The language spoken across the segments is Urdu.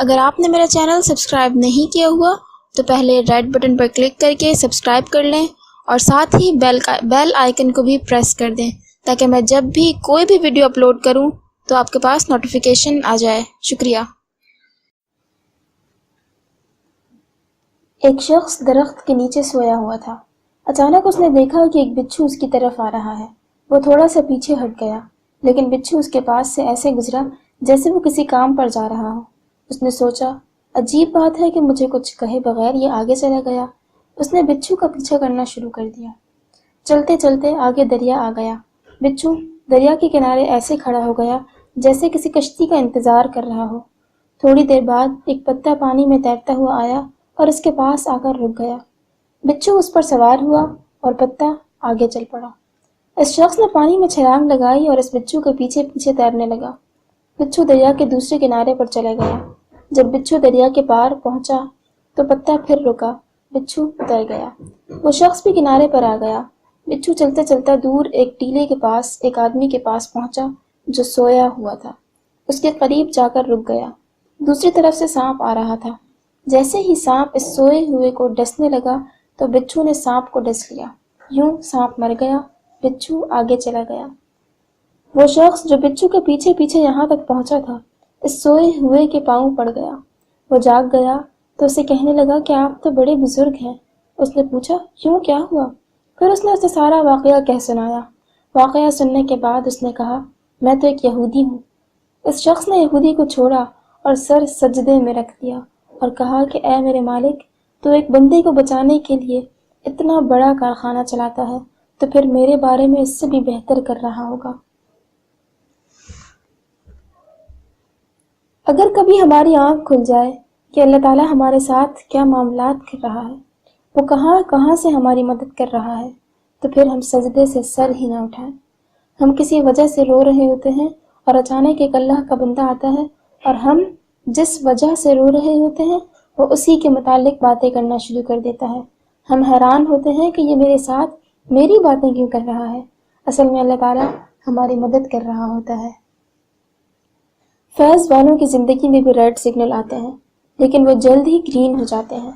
اگر آپ نے میرا چینل سبسکرائب نہیں کیا ہوا تو پہلے ریڈ بٹن پر کلک کر کے سبسکرائب کر لیں اور ساتھ ہی بیل آئیکن کو بھی پریس کر دیں تاکہ میں جب بھی کوئی بھی ویڈیو اپلوڈ کروں تو آپ کے پاس نوٹیفیکیشن آ جائے۔ شکریہ۔ ایک شخص درخت کے نیچے سویا ہوا تھا۔ اچانک اس نے دیکھا کہ ایک بچھو اس کی طرف آ رہا ہے۔ وہ تھوڑا سا پیچھے ہٹ گیا، لیکن بچھو اس کے پاس سے ایسے گزرا جیسے وہ کسی کام پر جا رہا ہو۔ اس نے سوچا، عجیب بات ہے کہ مجھے کچھ کہے بغیر یہ آگے چلا گیا۔ اس نے بچھو کا پیچھا کرنا شروع کر دیا۔ چلتے چلتے آگے دریا آ گیا۔ بچھو دریا کے کنارے ایسے کھڑا ہو گیا جیسے کسی کشتی کا انتظار کر رہا ہو۔ تھوڑی دیر بعد ایک پتا پانی میں تیرتا ہوا آیا اور اس کے پاس آ کر رک گیا۔ بچھو اس پر سوار ہوا اور پتا آگے چل پڑا۔ اس شخص نے پانی میں چھلانگ لگائی اور اس بچھو کے پیچھے پیچھے تیرنے لگا۔ بچھو دریا کے دوسرے کنارے پر چلا گیا۔ جب بچھو دریا کے پار پہنچا تو پتا پھر رکا۔ بچھو اتر گیا۔ وہ شخص بھی کنارے پر آ گیا۔ بچھو چلتا چلتا دور ایک ٹیلے کے پاس ایک آدمی کے پاس پہنچا جو سویا ہوا تھا۔ اس کے قریب جا کر رک گیا۔ دوسری طرف سے سانپ آ رہا تھا۔ جیسے ہی سانپ اس سوئے ہوئے کو ڈسنے لگا تو بچھو نے سانپ کو ڈس لیا۔ یوں سانپ مر گیا۔ بچھو آگے چلا گیا۔ وہ شخص جو بچھو کے پیچھے پیچھے یہاں تک پہنچا تھا اس سوئے ہوئے کے پاؤں پڑ گیا۔ وہ جاگ گیا تو اسے کہنے لگا کہ آپ تو بڑے بزرگ ہیں۔ اس نے پوچھا، کیوں، کیا ہوا؟ پھر اس نے اسے سارا واقعہ کہہ سنایا۔ واقعہ سننے کے بعد اس نے کہا، میں تو ایک یہودی ہوں۔ اس شخص نے یہودی کو چھوڑا اور سر سجدے میں رکھ دیا اور کہا کہ اے میرے مالک، تو ایک بندے کو بچانے کے لیے اتنا بڑا کارخانہ چلاتا ہے تو پھر میرے بارے میں اس سے بھی بہتر کر رہا ہوگا۔ اگر کبھی ہماری آنکھ کھل جائے کہ اللہ تعالیٰ ہمارے ساتھ کیا معاملات کر رہا ہے، وہ کہاں کہاں سے ہماری مدد کر رہا ہے، تو پھر ہم سجدے سے سر ہی نہ اٹھائیں۔ ہم کسی وجہ سے رو رہے ہوتے ہیں اور اچانک ایک اللہ کا بندہ آتا ہے اور ہم جس وجہ سے رو رہے ہوتے ہیں وہ اسی کے متعلق باتیں کرنا شروع کر دیتا ہے۔ ہم حیران ہوتے ہیں کہ یہ میرے ساتھ میری باتیں کیوں کر رہا ہے۔ اصل میں اللہ تعالیٰ ہماری مدد کر رہا ہوتا ہے۔ فیض والوں کی زندگی میں بھی ریڈ سگنل آتے ہیں، لیکن وہ جلد ہی گرین ہو جاتے ہیں۔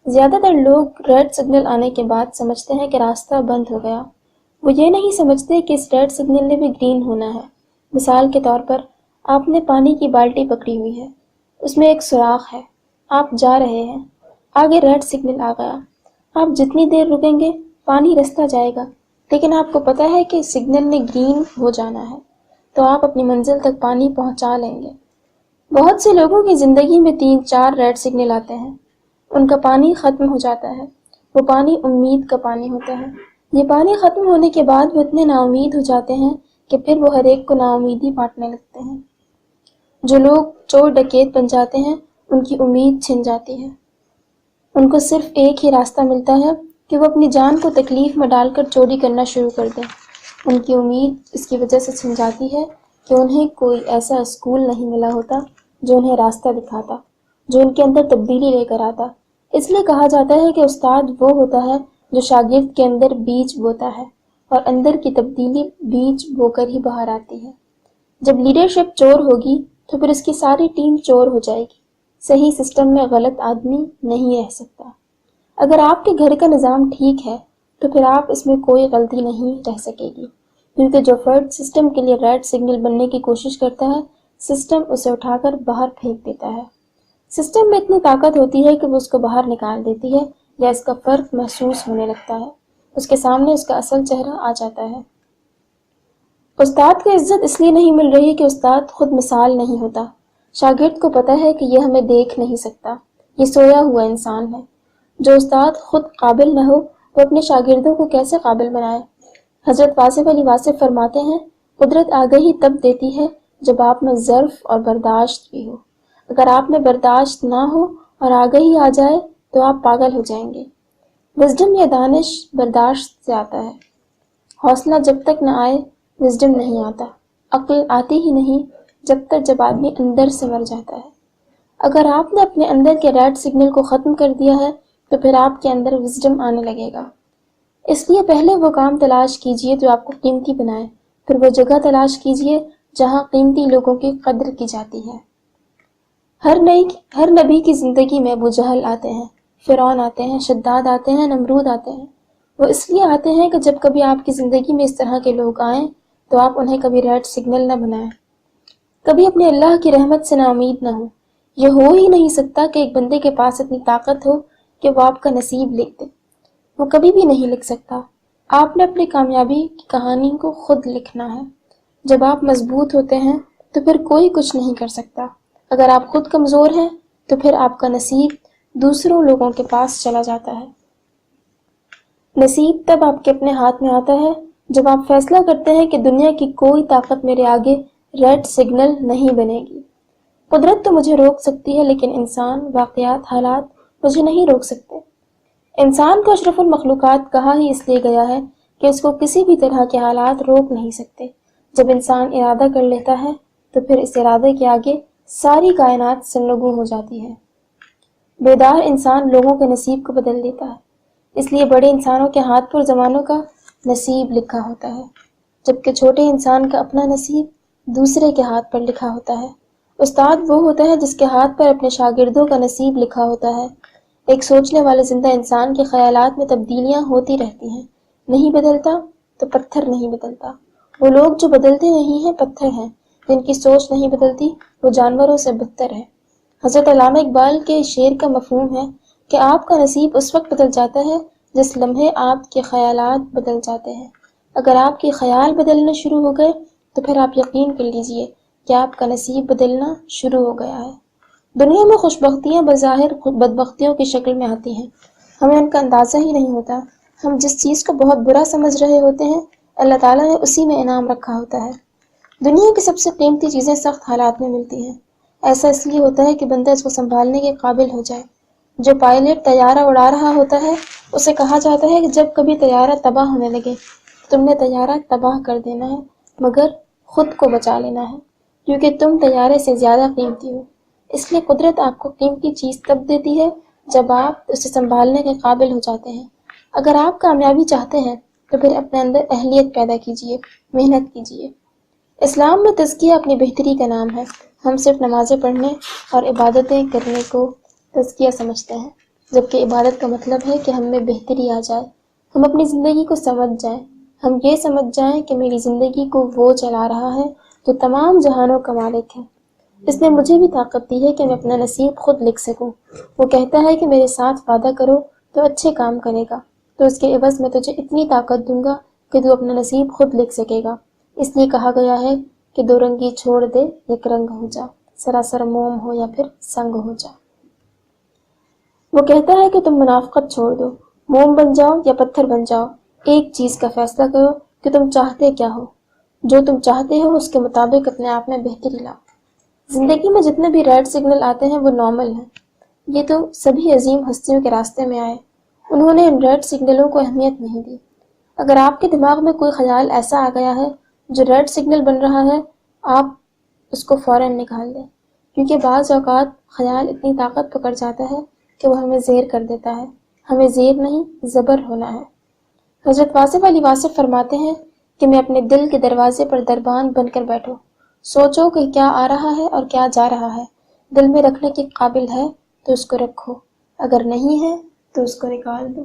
زیادہ تر لوگ ریڈ سگنل آنے کے بعد سمجھتے ہیں کہ راستہ بند ہو گیا۔ وہ یہ نہیں سمجھتے کہ اس ریڈ سگنل نے بھی گرین ہونا ہے۔ مثال کے طور پر آپ نے پانی کی بالٹی پکڑی ہوئی ہے، اس میں ایک سوراخ ہے، آپ جا رہے ہیں، آگے ریڈ سگنل آ گیا۔ آپ جتنی دیر رکیں گے پانی رستا جائے گا، لیکن آپ کو پتہ ہے کہ سگنل نے گرین ہو جانا ہے تو آپ اپنی منزل تک پانی پہنچا لیں گے۔ بہت سے لوگوں کی زندگی میں 3-4 ریڈ سگنل آتے ہیں، ان کا پانی ختم ہو جاتا ہے۔ وہ پانی امید کا پانی ہوتا ہے۔ یہ پانی ختم ہونے کے بعد وہ اتنے نا امید ہو جاتے ہیں کہ پھر وہ ہر ایک کو نا امیدی بانٹنے لگتے ہیں۔ جو لوگ چور ڈکیت بن جاتے ہیں ان کی امید چھن جاتی ہے۔ ان کو صرف ایک ہی راستہ ملتا ہے کہ وہ اپنی جان کو تکلیف میں ڈال کر چوری کرنا شروع کر دیں۔ ان کی امید اس کی وجہ سے چھن جاتی ہے کہ انہیں کوئی ایسا اسکول نہیں ملا ہوتا جو انہیں راستہ دکھاتا، جو ان کے اندر تبدیلی لے کر آتا۔ اس لیے کہا جاتا ہے کہ استاد وہ ہوتا ہے جو شاگرد کے اندر بیج بوتا ہے اور اندر کی تبدیلی بیج بو کر ہی باہر آتی ہے۔ جب لیڈرشپ چور ہوگی تو پھر اس کی ساری ٹیم چور ہو جائے گی۔ صحیح سسٹم میں غلط آدمی نہیں رہ سکتا۔ اگر آپ کے گھر کا نظام ٹھیک ہے تو پھر آپ اس میں کوئی غلطی نہیں رہ سکے گی، کیونکہ جو فرد سسٹم کے لیے ریڈ سگنل بننے کی کوشش کرتا ہے سسٹم اسے اٹھا کر باہر پھینک دیتا ہے۔ سسٹم میں اتنی طاقت ہوتی ہے کہ وہ اس کو باہر نکال دیتی ہے یا اس کا فرق محسوس ہونے لگتا ہے، اس کے سامنے اس کا اصل چہرہ آ جاتا ہے۔ استاد کو عزت اس لیے نہیں مل رہی کہ استاد خود مثال نہیں ہوتا۔ شاگرد کو پتہ ہے کہ یہ ہمیں دیکھ نہیں سکتا، یہ سویا ہوا انسان ہے۔ جو استاد خود قابل نہ ہو وہ اپنے شاگردوں کو کیسے قابل بنائے؟ حضرت واصف علی واصف فرماتے ہیں، قدرت آگہی تب دیتی ہے جب آپ میں ظرف اور برداشت بھی ہو۔ اگر آپ میں برداشت نہ ہو اور آگہی آ جائے تو آپ پاگل ہو جائیں گے۔ وزڈم یا دانش برداشت سے آتا ہے۔ حوصلہ جب تک نہ آئے وزڈم نہیں آتا۔ عقل آتی ہی نہیں جب آدمی اندر سے مر جاتا ہے۔ اگر آپ نے اپنے اندر کے ریڈ سگنل کو ختم کر دیا ہے تو پھر آپ کے اندر وزڈم آنے لگے گا۔ اس لیے پہلے وہ کام تلاش کیجئے جو آپ کو قیمتی بنائے، پھر وہ جگہ تلاش کیجئے جہاں قیمتی لوگوں کی قدر کی جاتی ہے۔ ہر نبی کی زندگی میں ابو جہل آتے ہیں، فرعون آتے ہیں، شداد آتے ہیں، نمرود آتے ہیں۔ وہ اس لیے آتے ہیں کہ جب کبھی آپ کی زندگی میں اس طرح کے لوگ آئیں تو آپ انہیں کبھی ریڈ سگنل نہ بنائیں، کبھی اپنے اللہ کی رحمت سے نا امید نہ ہو۔ یہ ہو ہی نہیں سکتا کہ ایک بندے کے پاس اتنی طاقت ہو کہ وہ آپ کا نصیب لکھ دے، وہ کبھی بھی نہیں لکھ سکتا۔ آپ نے اپنی کامیابی کی کہانی کو خود لکھنا ہے۔ جب آپ مضبوط ہوتے ہیں تو پھر کوئی کچھ نہیں کر سکتا۔ اگر آپ خود کمزور ہیں تو پھر آپ کا نصیب دوسروں لوگوں کے پاس چلا جاتا ہے۔ نصیب تب آپ کے اپنے ہاتھ میں آتا ہے جب آپ فیصلہ کرتے ہیں کہ دنیا کی کوئی طاقت میرے آگے ریڈ سگنل نہیں بنے گی۔ قدرت تو مجھے روک سکتی ہے لیکن انسان، واقعات، حالات مجھے نہیں روک سکتے۔ انسان کو اشرف المخلوقات کہا ہی اس لیے گیا ہے کہ اس کو کسی بھی طرح کے حالات روک نہیں سکتے۔ جب انسان ارادہ کر لیتا ہے تو پھر اس ارادے کے آگے ساری کائنات سرنگوں ہو جاتی ہے۔ بیدار انسان لوگوں کے نصیب کو بدل دیتا ہے، اس لیے بڑے انسانوں کے ہاتھ پر زمانوں کا نصیب لکھا ہوتا ہے، جبکہ چھوٹے انسان کا اپنا نصیب دوسرے کے ہاتھ پر لکھا ہوتا ہے۔ استاد وہ ہوتا ہے جس کے ہاتھ پر اپنے شاگردوں کا نصیب لکھا ہوتا ہے۔ ایک سوچنے والے زندہ انسان کے خیالات میں تبدیلیاں ہوتی رہتی ہیں، نہیں بدلتا تو پتھر نہیں بدلتا۔ وہ لوگ جو بدلتے نہیں ہیں پتھر ہیں، جن کی سوچ نہیں بدلتی وہ جانوروں سے بدتر ہے۔ حضرت علامہ اقبال کے شعر کا مفہوم ہے کہ آپ کا نصیب اس وقت بدل جاتا ہے جس لمحے آپ کے خیالات بدل جاتے ہیں۔ اگر آپ کے خیال بدلنے شروع ہو گئے تو پھر آپ یقین کر لیجئے کہ آپ کا نصیب بدلنا شروع ہو گیا ہے۔ دنیا میں خوشبختیاں بظاہر بدبختیوں کی شکل میں آتی ہیں، ہمیں ان کا اندازہ ہی نہیں ہوتا۔ ہم جس چیز کو بہت برا سمجھ رہے ہوتے ہیں اللہ تعالیٰ نے اسی میں انعام رکھا ہوتا ہے۔ دنیا کی سب سے قیمتی چیزیں سخت حالات میں ملتی ہیں۔ ایسا اس لیے ہوتا ہے کہ بندہ اس کو سنبھالنے کے قابل ہو جائے۔ جو پائلٹ طیارہ اڑا رہا ہوتا ہے اسے کہا جاتا ہے کہ جب کبھی طیارہ تباہ ہونے لگے تم نے طیارہ تباہ کر دینا ہے مگر خود کو بچا لینا ہے، کیونکہ تم طیارے سے زیادہ قیمتی ہو۔ اس لیے قدرت آپ کو قیمتی چیز تب دیتی ہے جب آپ اسے سنبھالنے کے قابل ہو جاتے ہیں۔ اگر آپ کامیابی چاہتے ہیں تو پھر اپنے اندر اہلیت پیدا کیجیے، محنت کیجیے۔ اسلام میں تزکیہ اپنی بہتری کا نام ہے۔ ہم صرف نمازیں پڑھنے اور عبادتیں کرنے کو تزکیہ سمجھتے ہیں، جبکہ عبادت کا مطلب ہے کہ ہم میں بہتری آ جائے، ہم اپنی زندگی کو سمجھ جائیں، ہم یہ سمجھ جائیں کہ میری زندگی کو وہ چلا رہا ہے جو تمام جہانوں کا مالک ہے۔ اس نے مجھے بھی طاقت دی ہے کہ میں اپنا نصیب خود لکھ سکوں۔ وہ کہتا ہے کہ میرے ساتھ وعدہ کرو تو اچھے کام کرے گا تو اس کے عوض میں تجھے اتنی طاقت دوں گا کہ تو اپنا نصیب خود لکھ سکے گا۔ اس لیے کہا گیا ہے کہ دو رنگی چھوڑ دے یک رنگ ہو جا، سراسر موم ہو یا پھر سنگ ہو جا۔ وہ کہتا ہے کہ تم منافقت چھوڑ دو، موم بن جاؤ یا پتھر بن جاؤ، ایک چیز کا فیصلہ کرو کہ تم چاہتے کیا ہو، جو تم چاہتے ہو اس کے مطابق اپنے آپ میں بہتری لاؤ۔ زندگی میں جتنے بھی ریڈ سگنل آتے ہیں وہ نارمل ہیں، یہ تو سبھی عظیم ہستیوں کے راستے میں آئے، انہوں نے ان ریڈ سگنلوں کو اہمیت نہیں دی۔ اگر آپ کے دماغ میں کوئی خیال ایسا آ گیا ہے جو ریڈ سگنل بن رہا ہے، آپ اس کو فوراً نکال دیں، کیونکہ بعض اوقات خیال اتنی طاقت پکڑ جاتا ہے کہ وہ ہمیں زیر کر دیتا ہے۔ ہمیں زیر نہیں زبر ہونا ہے۔ حضرت واصف علی واصف فرماتے ہیں کہ میں اپنے دل کے دروازے پر دربان بن کر بیٹھو، سوچو کہ کیا آ رہا ہے اور کیا جا رہا ہے، دل میں رکھنے کے قابل ہے تو اس کو رکھو، اگر نہیں ہے تو اس کو نکال دو۔